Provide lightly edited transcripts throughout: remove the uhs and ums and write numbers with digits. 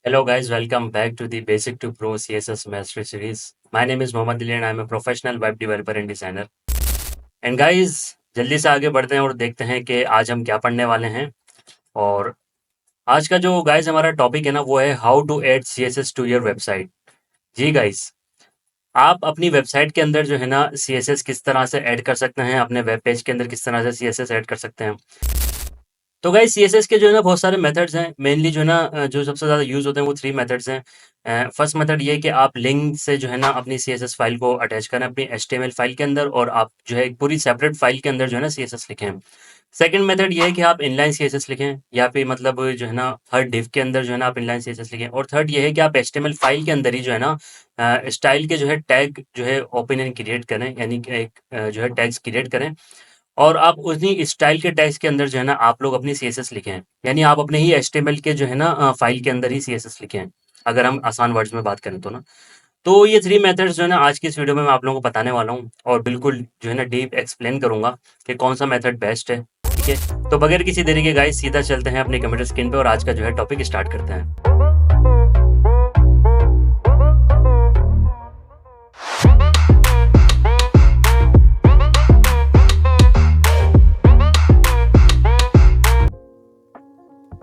Hello guys, welcome back to the Basic to Pro CSS Mastery series. My name is Mohammad Ali and I'm a professional web developer and designer. And guys, जल्दी से आगे बढ़ते हैं और देखते हैं कि आज हम क्या पढ़ने वाले हैं। और आज का जो गाइस हमारा टॉपिक है ना वो है how to add CSS to your website. जी गाइस, आप अपनी वेबसाइट के अंदर जो है ना सीएसएस किस तरह से ऐड कर सकते हैं, अपने वेब पेज के अंदर किस तरह से सीएसएस ऐड कर सकते हैं। तो गाइस सीएसएस के जो है ना बहुत सारे मेथड्स हैं। मेनली जो है ना जो सबसे ज़्यादा यूज़ होते हैं वो 3 मेथड्स हैं। फर्स्ट मेथड ये है कि आप लिंक से जो है ना अपनी सीएसएस फाइल को अटैच करें अपनी एचटीएमएल फाइल के अंदर और आप जो है एक पूरी सेपरेट फाइल के अंदर जो है ना सीएसएस लिखें। सेकंड मेथड ये है कि आप इनलाइन सीएसएस लिखें या फिर मतलब जो है ना हर डिव के अंदर जो है ना आप इनलाइन सीएसएस लिखें। और थर्ड ये है कि आप एचटीएमएल फाइल के अंदर ही जो है ना स्टाइल के जो है टैग जो है ओपन एंड क्रिएट करें, यानी कि एक जो है टैग्स क्रिएट करें और आप उन्हीं स्टाइल के टैग्स के अंदर जो है ना आप लोग अपनी सीएसएस लिखें हैं। यानी आप अपने ही एचटीएमएल के जो है ना फाइल के अंदर ही सीएसएस लिखें हैं, अगर हम आसान वर्ड्स में बात करें तो ना। तो ये 3 मेथड्स जो है ना आज की इस वीडियो में मैं आप लोगों को बताने वाला हूँ और बिल्कुल जो है ना डीप एक्सप्लेन करूँगा कि कौन-सा मेथड बेस्ट है, ठीक है? तो बगैर किसी देरी के गाइस सीधा चलते हैं अपने कंप्यूटर स्क्रीन पे और आज का जो है टॉपिक स्टार्ट करते हैं।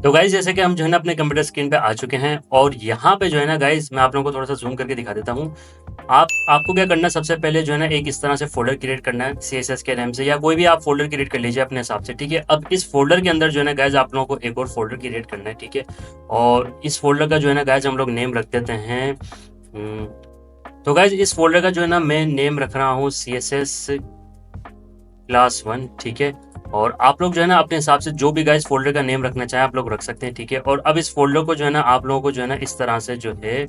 तो गाइस जैसे कि हम जो है ना अपने कंप्यूटर स्क्रीन पे आ चुके हैं और यहाँ पे जो है ना गाइस मैं आप लोगों को थोड़ा-सा ज़ूम करके दिखा देता हूँ। आपको क्या करना है, सबसे पहले जो है ना एक इस तरह से फ़ोल्डर क्रिएट करना है सीएसएस के नाम से या कोई भी आप फ़ोल्डर क्रिएट कर लीजिए अपने हिसाब से, ठीक है? अब इस फ़ोल्डर के अंदर जो है ना गाइस आप लोगों को एक और फ़ोल्डर क्रिएट करना है, ठीक है? और इस फ़ोल्डर का जो है ना गाइस हम लोग नेम रख देते हैं तो गाइस इस फ़ोल्डर का जो है ना मैं नेम रख रहा हूँ सीएसएस क्लास 1, ठीक है? और आप लोग जो है ना अपने हिसाब से जो भी गाइस फ़ोल्डर का नेम रखना चाहें आप लोग रख सकते हैं, ठीक है? और अब इस फ़ोल्डर को जो है ना आप लोगों को जो है ना इस तरह से जो है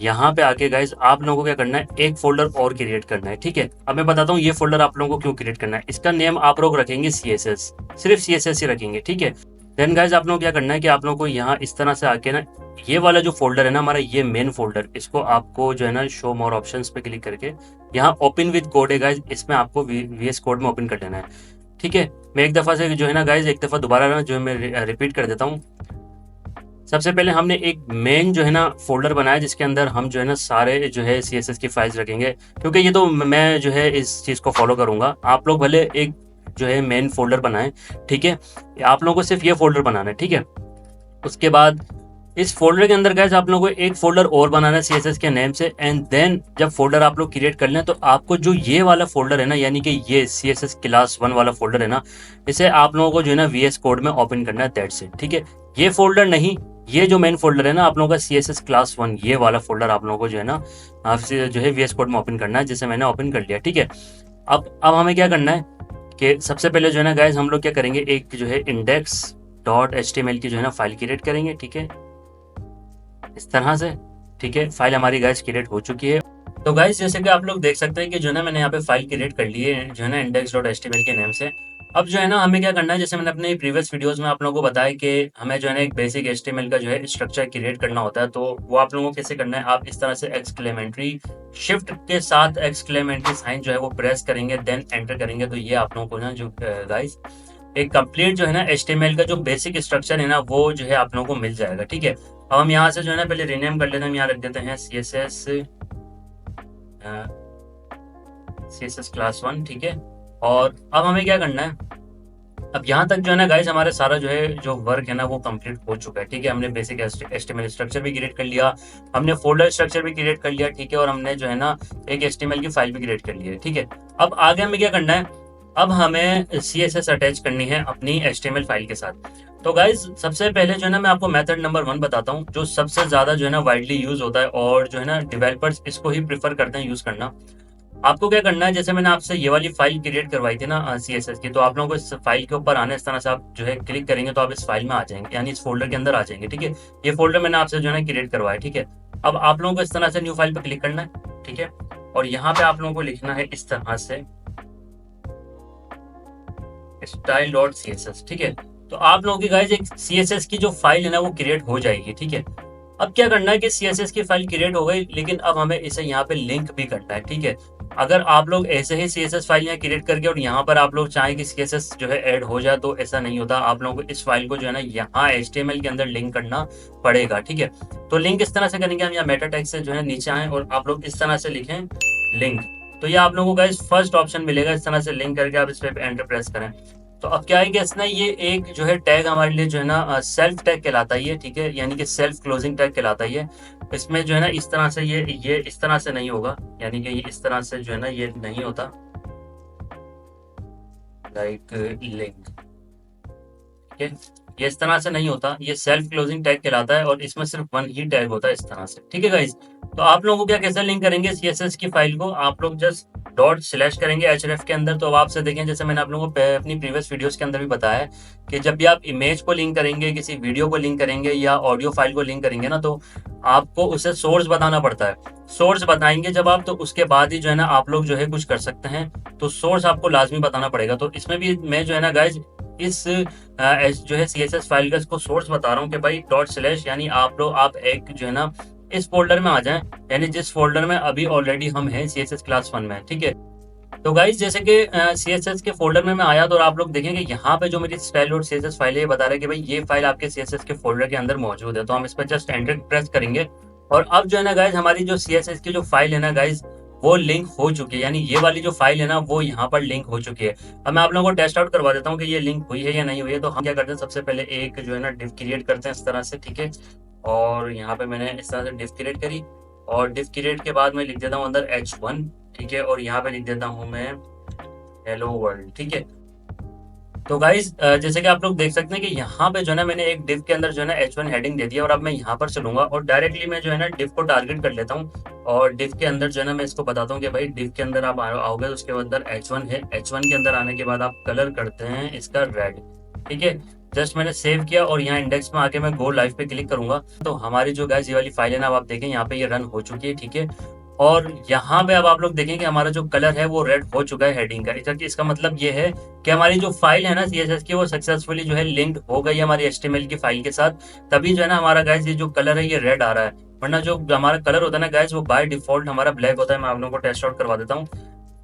यहाँ पे आके गाइस आप लोगों को क्या करना है, एक फ़ोल्डर और क्रिएट करना है, ठीक है? अब मैं बताता हूँ ये फ़ोल्डर आप लोगों को क्यों क्रिएट करना है। इसका नेम आप लोग रखेंगे सीएसएस, सिर्फ़ सीएसएस ही रखेंगे, ठीक है? देन गाइस आप लोगों को क्या करना है कि आप लोगों को यहाँ इस तरह से आके ना ये वाला जो फ़ोल्डर है ना हमारा, ये मेन फ़ोल्डर, इसको आपको जो है ना शो मोर ऑप्शंस पे क्लिक करके यहाँ ओपन विद कोड है गाइस, इसमें आपको वीएस कोड में ओपन कर लेना है, ठीक है? मैं एक दफ़ा से जो है ना गाइस एक दफ़ा दोबारा ना जो है मैं रिपीट कर देता हूँ। सबसे पहले हमने एक मेन जो है ना फ़ोल्डर बनाया जिसके अंदर हम जो है ना सारे जो है सीएसएस की फाइल्स रखेंगे, क्योंकि ये तो मैं जो है इस चीज़ को फ़ॉलो करूँगा। आप लोग भले एक जो है मेन फ़ोल्डर बनाएँ, ठीक है? आप लोगों को सिर्फ़ ये फ़ोल्डर बनाना है, ठीक है? उसके बाद इस फ़ोल्डर के अंदर गाइस आप लोगों को एक फ़ोल्डर और बनाना है सीएसएस के नेम से एंड देन जब फ़ोल्डर आप लोग क्रिएट कर लें तो आपको जो ये वाला फ़ोल्डर है ना, यानी कि ये सीएसएस क्लास 1 वाला फ़ोल्डर है ना, इसे आप लोगों को जो है ना वीएस कोड में ओपन करना है, दैट्स इट, ठीक है? ये फ़ोल्डर नहीं, ये जो मेन फ़ोल्डर है ना आप लोगों का सीएसएस क्लास 1, ये वाला फ़ोल्डर आप लोगों को जो है ना आपसे जो है वीएस कोड में ओपन करना है, जिसे मैंने ओपन कर लिया, ठीक है? अब हमें क्या करना है कि सबसे पहले जो है ना गाइस हम लोग क्या करेंगे, एक जो है इंडेक्स डॉट एचटीएमएल की जो है ना फाइल क्रिएट करेंगे, ठीक है? इस तरह से, ठीक है? फाइल हमारी गाइस क्रिएट हो चुकी है। तो गाइस जैसे कि आप लोग देख सकते हैं कि जो है ना मैंने यहाँ पे फाइल क्रिएट कर ली है जो है ना index.html के नेम से। अब जो है ना हमें क्या करना है, जैसे मैंने अपने प्रीवियस वीडियोस में आप लोगों को बताया कि हमें जो है ना एक बेसिक एचटीएमएल का जो है स्ट्रक्चर क्रिएट करना होता है, तो वो आप लोगों को कैसे करना है, आप इस तरह से एक्सक्लेमेटरी शिफ्ट के साथ एक्सक्लेमेटरी साइन जो है वो प्रेस करेंगे, देन एंटर करेंगे, तो ये आप लोगों को ना जो गाइस एक कंप्लीट जो है ना एचटीएमएल का जो बेसिक स्ट्रक्चर है ना वो जो है आप लोगों को मिल जाएगा, ठीक है? अब हम यहाँ से जो है ना पहले रीनेम कर लेते हैं, हम यहाँ रख देते हैं CSS क्लास 1, ठीक है? और अब हमें क्या करना है, अब यहाँ तक जो है ना गाइस हमारे सारा जो है जो वर्क है ना वो कंप्लीट हो चुका है, ठीक है? हमने बेसिक एचटीएमएल स्ट्रक्चर भी क्रिएट कर लिया, हमने फोल्डर स्ट्रक्चर भी क्रिएट कर लिया, ठीक है? और हमने जो है ना एक एचटीएमएल की फाइल भी क्रिएट कर ली है, ठीक है? अब आगे हमें क्या करना है, अब हमें सीएसएस अटैच करनी है अपनी एचटीएमएल फाइल के साथ। तो गाइस सबसे पहले जो है ना मैं आपको मेथड नंबर 1 बताता हूँ, जो सबसे ज़्यादा जो है ना वाइडली यूज़ होता है और जो है ना डेवलपर्स इसको ही प्रेफर करते हैं यूज़ करना। आपको क्या करना है, जैसे मैंने आपसे ये वाली फाइल क्रिएट करवाई थी ना सीएसएस की, तो आप लोगों को इस फाइल के ऊपर आने इस तरह से आप जो है क्लिक करेंगे तो आप इस फाइल में आ जाएंगे, यानी इस फोल्डर के अंदर आ जाएंगे, ठीक है? ये फोल्डर मैंने आपसे जो है ना क्रिएट करवाया, ठीक है? अब आप लोगों को इस तरह से न्यू फाइल पर क्लिक करना है, ठीक है? और यहाँ पे आप लोगों को लिखना है इस तरह से style.css, ठीक है? तो आप लोगों की गाइस एक सीएसएस की जो फाइल है ना वो क्रिएट हो जाएगी, ठीक है? अब क्या करना है कि सीएसएस की फाइल क्रिएट हो गई, लेकिन अब हमें इसे यहाँ पे लिंक भी करना है, ठीक है? अगर आप लोग ऐसे ही CSS फाइल यहाँ क्रिएट करके और यहाँ पर आप लोग चाहें कि CSS जो है ऐड हो जाए, तो ऐसा नहीं होता। आप लोगों को इस फाइल को जो है ना यहाँ HTML के अंदर लिंक करना पड़ेगा, ठीक है। तो लिंक इस तरह से करेंगे हम, यहाँ मेटा टैग से जो है नीचे आए और आप लोग इस तरह से लिखें लिंक, तो ये आप लोगों का इस फर्स्ट ऑप्शन मिलेगा। इस तरह से लिंक करके आप इस पे एंटर प्रेस करें, तो अब क्या है कि इसने ये एक जो है टैग हमारे लिए जो है ना सेल्फ टैग कहलाता है ये, ठीक है, यानी कि सेल्फ क्लोजिंग टैग कहलाता है ये। इसमें जो है ना इस तरह से ये इस तरह से नहीं होगा, यानी कि ये इस तरह से जो है ना ये नहीं होता, लाइक लिंक, ठीक है, ये इस तरह से नहीं होता, ये सेल्फ क्लोजिंग टैग कहलाता है और इसमें सिर्फ वन ही टैग होता है इस तरह से, ठीक है गाइस। तो आप लोगों को क्या कैसे लिंक करेंगे CSS की फाइल को, आप लोग जस्ट डॉट स्लैश करेंगे href के अंदर। तो अब आपसे देखें, जैसे मैंने आप लोगों को अपनी प्रीवियस वीडियोस के अंदर भी बताया है कि जब भी आप इमेज को लिंक करेंगे, किसी वीडियो को लिंक करेंगे या ऑडियो फाइल को लिंक करेंगे ना, तो आपको उसे सोर्स बताना पड़ता है। सोर्स बताएंगे जब आप, तो उसके बाद ही जो है ना आप लोग जो है कुछ कर सकते हैं। तो सोर्स आपको लाजमी बताना पड़ेगा। तो इसमें भी मैं जो है ना गाइज इस जो है CSS फाइल का इसको सोर्स बता रहा हूँ कि भाई डॉट स्लैश, यानी आप लोग आप एक जो है ना इस फोल्डर में आ जाएं, यानी जिस फोल्डर में अभी ऑलरेडी हम हैं CSS क्लास 1 में, ठीक है। तो गाइज जैसे कि CSS के फोल्डर में मैं आया, तो आप लोग देखेंगे यहाँ पे जो मेरी स्टाइल और CSS फाइल है, ये बता रहा है कि भाई ये फाइल आपके CSS के फोल्डर के अंदर मौजूद है। तो हम इस पर जस्ट एंटर प्रेस करेंगे और अब जो है ना गाइज हमारी जो CSS की जो फाइल है ना गाइज, वो लिंक हो चुकी है, यानी ये वाली जो फाइल है ना वो यहाँ पर लिंक हो चुकी है। अब मैं आप लोगों को टेस्ट आउट करवा देता हूँ कि ये लिंक हुई है या नहीं हुई है। तो हम क्या करते हैं, सबसे पहले एक जो है ना डिव क्रिएट करते हैं इस तरह से, ठीक है। और यहाँ पे मैंने इस तरह से डिव क्रिएट करी और डिव क्रिएट के बाद मैं लिख देता हूँ अंदर h1, ठीक है, और यहाँ पे लिख देता हूँ मैं हेलो वर्ल्ड, ठीक है। तो गाइज जैसे कि आप लोग देख सकते हैं कि यहाँ पे जो है ना मैंने एक डिव के अंदर जो है ना H1 हेडिंग दे दिया और अब मैं यहाँ पर चलूंगा और डायरेक्टली मैं जो है ना डिव को टारगेट कर लेता हूँ और डिव के अंदर जो है ना मैं इसको बताता हूँ कि भाई डिव के अंदर आप आओगे तो उसके अंदर H1 है। H1 के अंदर आने के बाद आप कलर करते हैं इसका रेड, ठीक है। जस्ट मैंने सेव किया और यहाँ इंडेक्स में आके मैं गो लाइव पे क्लिक करूंगा, तो हमारी जो गाइज ये वाली फाइल है ना, अब आप देखें यहाँ पे ये रन हो चुकी है, ठीक है। और यहाँ पे अब आप लोग देखें कि हमारा जो कलर है वो रेड हो चुका है हेडिंग का। इसका मतलब ये है कि हमारी जो फाइल है ना CSS की, वो सक्सेसफुली जो है लिंक्ड हो गई है हमारी HTML की फाइल के साथ। तभी जो है ना हमारा गाइज ये जो कलर है ये रेड आ रहा है, वरना जो हमारा कलर होता है ना गाइज वो बाय डिफॉल्ट हमारा ब्लैक होता है। मैं आप लोगों को टेस्ट आउट करवा देता हूँ,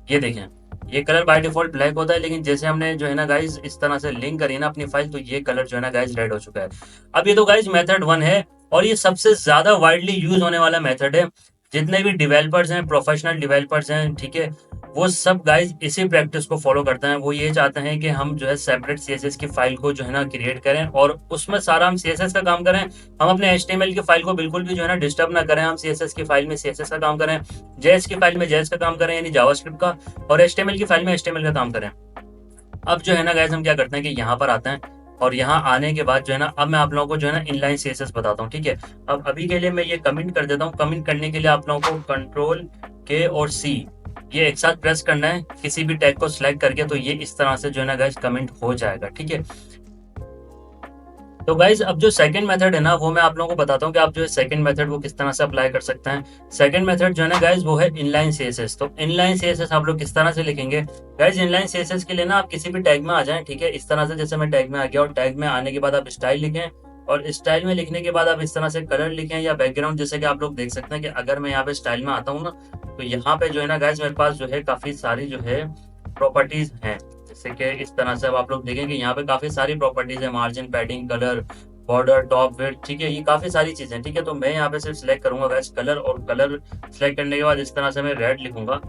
ये देखें ये कलर बाय डिफॉल्ट ब्लैक होता है, लेकिन जैसे हमने जो है ना गाइज इस तरह से लिंक करी ना अपनी फाइल, तो ये कलर जो है ना गाइज रेड हो चुका है। अब ये तो गाइज मेथड 1 है और ये सबसे ज्यादा वाइडली यूज होने वाला मेथड है। जितने भी डेवलपर्स हैं, प्रोफेशनल डेवलपर्स हैं, ठीक है, वो सब गाइज इसी प्रैक्टिस को फॉलो करते हैं। वो ये चाहते हैं कि हम जो है सेपरेट CSS की फाइल को जो है ना क्रिएट करें और उसमें सारा हम CSS का काम करें। हम अपने HTML की फाइल को बिल्कुल भी जो है ना डिस्टर्ब ना करें। हम CSS की फाइल में CSS का काम करें, JS की फाइल में JS का काम करें यानी जावास्क्रिप्ट का, और HTML की फाइल में HTML का काम करें। अब जो है ना गाइज हम क्या करते हैं कि यहाँ पर आते हैं और यहाँ आने के बाद जो है ना अब मैं आप लोगों को जो है ना इनलाइन CSS बताता हूँ, ठीक है। अब अभी के लिए मैं ये कमेंट कर देता हूँ। कमेंट करने के लिए आप लोगों को Ctrl K और C ये एक साथ प्रेस करना है किसी भी टैग को सिलेक्ट करके, तो ये इस तरह से जो है ना गाइज कमेंट हो जाएगा, ठीक है। तो गाइज अब जो सेकंड मेथड है ना वो मैं आप लोगों को बताता हूँ कि आप जो है सेकंड मेथड वो किस तरह से अप्लाई कर सकते हैं। सेकंड मेथड जो है ना गाइज वो है इनलाइन CSS। तो इनलाइन CSS आप लोग किस तरह से लिखेंगे गाइज, इनलाइन CSS के लिए ना आप किसी भी टैग में आ जाएं, ठीक है, इस तरह से। जैसे मैं टैग में आ गया और टैग में आने के बाद आप स्टाइल लिखें और स्टाइल में लिखने के बाद आप इस तरह से कलर लिखें या बैकग्राउंड। जैसे कि आप लोग देख सकते हैं कि अगर मैं यहाँ पे स्टाइल में आता हूँ ना, तो यहाँ पे जो है ना गाइज मेरे पास जो है काफी सारी जो है प्रॉपर्टीज हैं। जैसे कि इस तरह से अब आप लोग देखेंगे यहाँ पे काफी सारी प्रॉपर्टीज है, margin, padding, colour, border, top, width, ठीक है, ये काफी सारी चीजें, ठीक है। तो मैं यहाँ पे सिर्फ सिलेक्ट करूंगा गैस कलर, और कलर सिलेक्ट करने के बाद इस तरह से मैं रेड लिखूंगा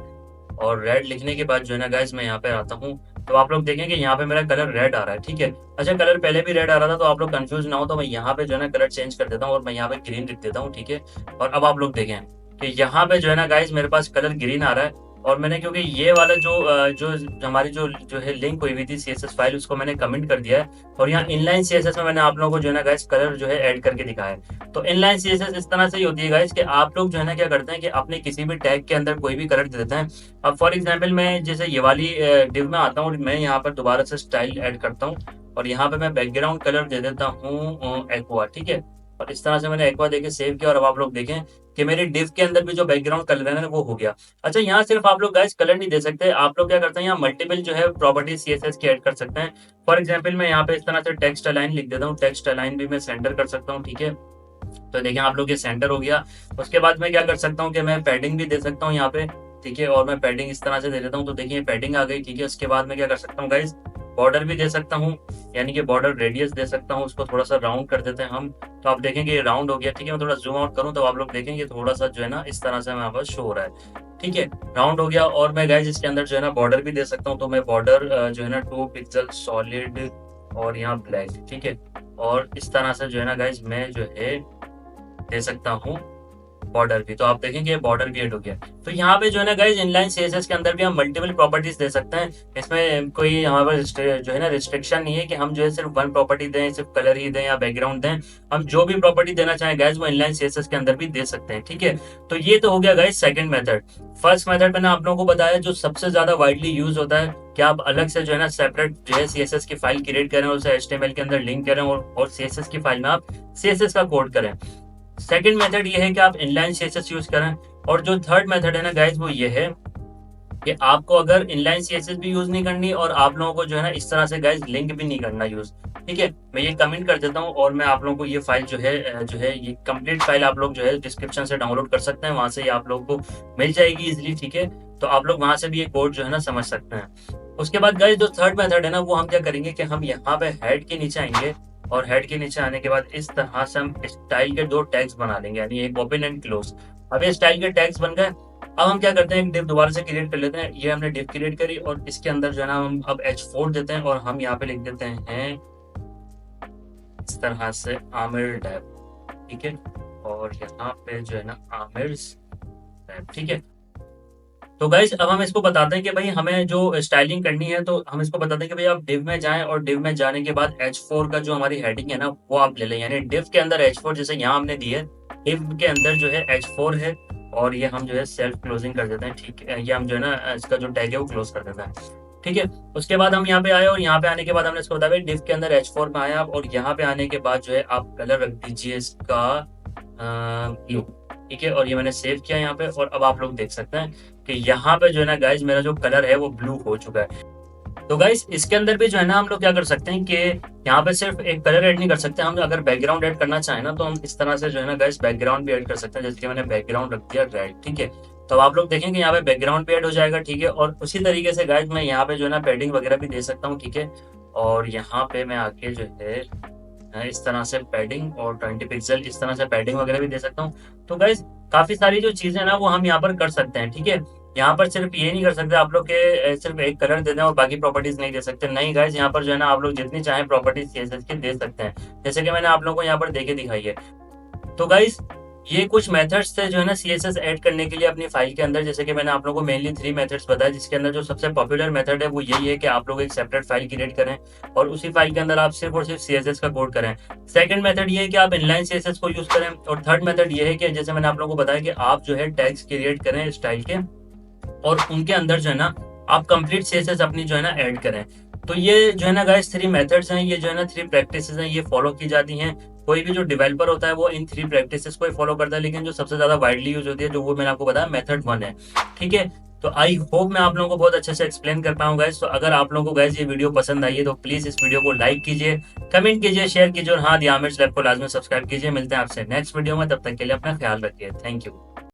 और रेड लिखने के बाद जो है ना गैस मैं यहाँ पे आता हूँ, तो आप लोग देखेंगे यहाँ पे मेरा कलर रेड आ रहा है, ठीक है। अच्छा, कलर पहले भी रेड आ रहा था, तो आप लोग कंफ्यूज ना हो, तो मैं यहाँ पे जो है ना कलर चेंज कर देता हूँ और मैं यहाँ पे ग्रीन लिख देता हूँ, ठीक है। और अब आप लोग देखें कि यहाँ पे जो है ना गाइज मेरे पास कलर ग्रीन आ रहा है और मैंने क्योंकि ये वाला जो हमारी जो है लिंक हुई हुई थी CSS फाइल, उसको मैंने कमेंट कर दिया है और यहाँ इनलाइन CSS में मैंने आप लोगों को जो है ना गाइज कलर जो है ऐड करके दिखाया है। तो इनलाइन CSS इस तरह से ही होती है गाइज कि आप लोग जो है ना क्या करते हैं कि अपने किसी भी टैग के अंदर कोई भी कलर दे देते हैं। अब फॉर एग्जाम्पल मैं जैसे ये वाली डिव में आता हूँ और मैं यहाँ पर दोबारा से स्टाइल ऐड करता हूँ और यहाँ पे मैं बैकग्राउंड कलर दे देता हूँ एक्वा, ठीक है। और इस तरह से मैंने एक्वा देके सेव किया और अब आप लोग देखें कि मेरे डिव के अंदर भी जो बैकग्राउंड कलर है ना वो हो गया। अच्छा, यहाँ सिर्फ आप लोग गाइस कलर नहीं दे सकते, आप लोग क्या करते हैं यहाँ मल्टीपल जो है प्रॉपर्टीज CSS की ऐड कर सकते हैं। फॉर एग्जांपल मैं यहाँ पे इस तरह से टेक्स्ट अलाइन लिख देता हूँ, टेक्स्ट अलाइन भी मैं सेंटर कर सकता हूँ, ठीक है। तो देखें आप लोग ये सेंटर हो गया। उसके बाद मैं क्या कर सकता हूँ कि मैं पैडिंग भी दे सकता हूँ यहाँ पे, ठीक है, और मैं पैडिंग इस तरह से दे देता हूँ, तो देखिए पैडिंग आ गई। ठीक है, उसके बाद मैं क्या कर सकता हूँ गाइज, बॉर्डर भी दे सकता हूँ, यानी कि बॉर्डर रेडियस दे सकता हूँ, उसको थोड़ा सा राउंड कर देते हैं हम। तो आप देखेंगे ये राउंड हो गया। ठीक है, मैं थोड़ा जूम आउट करूँ तो आप लोग देखेंगे थोड़ा सा जो है ना इस तरह से हमारे पास शो हो रहा है। ठीक है, राउंड हो गया। और मैं गाइज इसके अंदर जो है ना बॉर्डर भी दे सकता हूँ, तो मैं बॉर्डर जो है ना 2 पिक्सल सॉलिड और यहाँ ब्लैक। ठीक है, और इस तरह से जो है ना गाइज मैं जो है दे सकता हूँ बॉर्डर भी। तो आप देखेंगे बॉर्डर भी ऐड हो गया। तो यहाँ पे जो है ना गाइज इनलाइन सीएसएस के अंदर भी हम मल्टीपल प्रॉपर्टीज दे सकते हैं। इसमें कोई हमारे पास जो है ना रिस्ट्रिक्शन नहीं है कि हम जो है सिर्फ वन प्रॉपर्टी दें, सिर्फ कलर ही दें या बैकग्राउंड दें। हम जो भी प्रॉपर्टी देना चाहें गाइज वो इनलाइन सीएसएस के अंदर भी दे सकते हैं। ठीक है, तो ये तो हो गया guys second method. First method मैंने आप लोगों को बताया जो सबसे ज्यादा वाइडली यूज होता है कि आप अलग से जो है ना सेपरेट जो है सीएसएस की फाइल क्रिएट करें और उसे एचटीएमएल के अंदर लिंक करें और सीएसएस की फाइल में आप सीएसएस का कोड करें। सेकंड मेथड ये है कि आप इनलाइन सीएसएस यूज करें। और जो थर्ड मेथड है ना गाइज वो ये है कि आपको अगर इनलाइन सीएसएस भी यूज नहीं करनी और आप लोगों को जो है ना इस तरह से गाइज लिंक भी नहीं करना यूज। ठीक है, मैं ये कमेंट कर देता हूँ और मैं आप लोगों को ये फाइल जो है ये कंप्लीट फाइल आप लोग जो है डिस्क्रिप्शन से डाउनलोड कर सकते हैं, वहां से ये आप लोग को मिल जाएगी इजिली। ठीक है, तो आप लोग वहां से भी ये कोड जो है ना समझ सकते हैं। उसके बाद गाइज जो थर्ड मेथड है ना वो हम क्या करेंगे कि हम यहाँ पे हेड के नीचे आएंगे और हेड के नीचे आने के बाद इस तरह से हम स्टाइल के 2 टैग्स बना लेंगे, यानी एक ओपन एंड क्लोज। अब ये स्टाइल के टैग्स बन गए। अब हम क्या करते हैं एक डिव दोबारा से क्रिएट कर लेते हैं। ये हमने डिव क्रिएट करी और इसके अंदर जो है ना हम अब H4 देते हैं और हम यहाँ पे लिख देते हैं इस तरह से आमिर टैब। ठीक है, और यहाँ पे जो है ना आमिर टैब। ठीक है, तो गाइज अब हम इसको बताते हैं कि भाई हमें जो स्टाइलिंग करनी है तो हम इसको बताते हैं कि भाई आप डिव में जाएं और डिव में जाने के बाद H4 का जो हमारी हेडिंग है ना वो आप ले लें, यानी डिव के अंदर H4 जैसे यहाँ हमने दी है, डिव के अंदर जो है H4 है और ये हम जो है सेल्फ क्लोजिंग कर देते हैं। ठीक है, ये हम जो है ना इसका जो टैग है वो क्लोज कर देते हैं। ठीक है, उसके बाद हम यहाँ पे आए और यहाँ पे आने के बाद हमने इसको बताया भाई डिव के अंदर H4 में आए आप और यहाँ पे आने के बाद जो है आप कलर रख दीजिए इसका ब्लू। ठीक है, और ये मैंने सेव किया यहाँ पे और अब आप लोग देख सकते हैं कि यहाँ पे जो है ना गाइज मेरा जो कलर है वो ब्लू हो चुका है। तो गाइज इसके अंदर भी जो है ना हम लोग क्या कर सकते हैं कि यहाँ पे सिर्फ एक कलर ऐड नहीं कर सकते, हम अगर बैकग्राउंड ऐड करना चाहें ना तो हम इस तरह से जो है ना गाइज बैकग्राउंड भी ऐड कर सकते हैं। जैसे कि मैंने बैकग्राउंड रख दिया रेड। ठीक है, तो आप लोग देखेंगे यहाँ पे बैकग्राउंड भी ऐड हो जाएगा। ठीक है, और उसी तरीके से गाइज मैं यहाँ पे जो है ना पैडिंग वगैरह भी दे सकता हूँ। ठीक है, और यहाँ पे मैं आके जो है इस तरह से पैडिंग और 20 पिक्सल इस तरह से पैडिंग वगैरह भी दे सकता हूँ। तो गाइज काफी सारी जो चीजें ना वो हम यहाँ पर कर सकते हैं। ठीक है, यहाँ पर सिर्फ ये नहीं कर सकते आप लोग के सिर्फ एक कलर दे दें और बाकी प्रॉपर्टीज नहीं दे सकते। नहीं गाइज, यहाँ पर जो है ना आप लोग जितनी चाहें प्रॉपर्टीज सीएसएस की दे सकते हैं, जैसे कि मैंने आप लोगों को यहाँ पर देके दिखाई है। तो गाइज ये कुछ मेथड्स थे जो है ना सीएसएस ऐड करने के लिए अपनी फाइल के अंदर। जैसे कि मैंने आप लोगों को मेनली 3 मेथड्स बताया, जिसके अंदर जो सबसे पॉपुलर मेथड है वो यही है कि आप लोग एक सेपरेट फाइल क्रिएट करें और उसी फाइल के अंदर आप सिर्फ और सिर्फ सीएसएस का कोड करें। सेकंड मेथड ये है कि आप इनलाइन सीएसएस को यूज करें और थर्ड मेथड ये है कि जैसे मैंने आप लोगों को बताया कि आप जो है टैग्स क्रिएट करें स्टाइल के और उनके अंदर जो है ना आप कंप्लीट सीएसएस अपनी जो है ना ऐड करें। तो ये जो है ना गाइस 3 मेथड्स हैं, ये जो है ना 3 प्रैक्टिसेस हैं, ये फॉलो की जाती हैं। कोई भी जो डेवलपर होता है वो इन 3 प्रैक्टिसेस को ही फॉलो करता है, लेकिन जो सबसे ज्यादा वाइडली यूज होती है जो वो मैंने आपको बताया मेथड 1 है। ठीक है, तो आई होप मैं आप लोगों को बहुत अच्छे से एक्सप्लेन कर पाऊँ गाइस। तो अगर आप लोगों को गाइस ये वीडियो पसंद आई है तो प्लीज इस वीडियो को लाइक कीजिए, कमेंट कीजिए, शेयर कीजिए और हाँ दी आमिर लैब को लाजमी सब्सक्राइब कीजिए। मिलते हैं आपसे नेक्स्ट वीडियो में, तब तक के लिए अपना ख्याल रखिए। Thank you.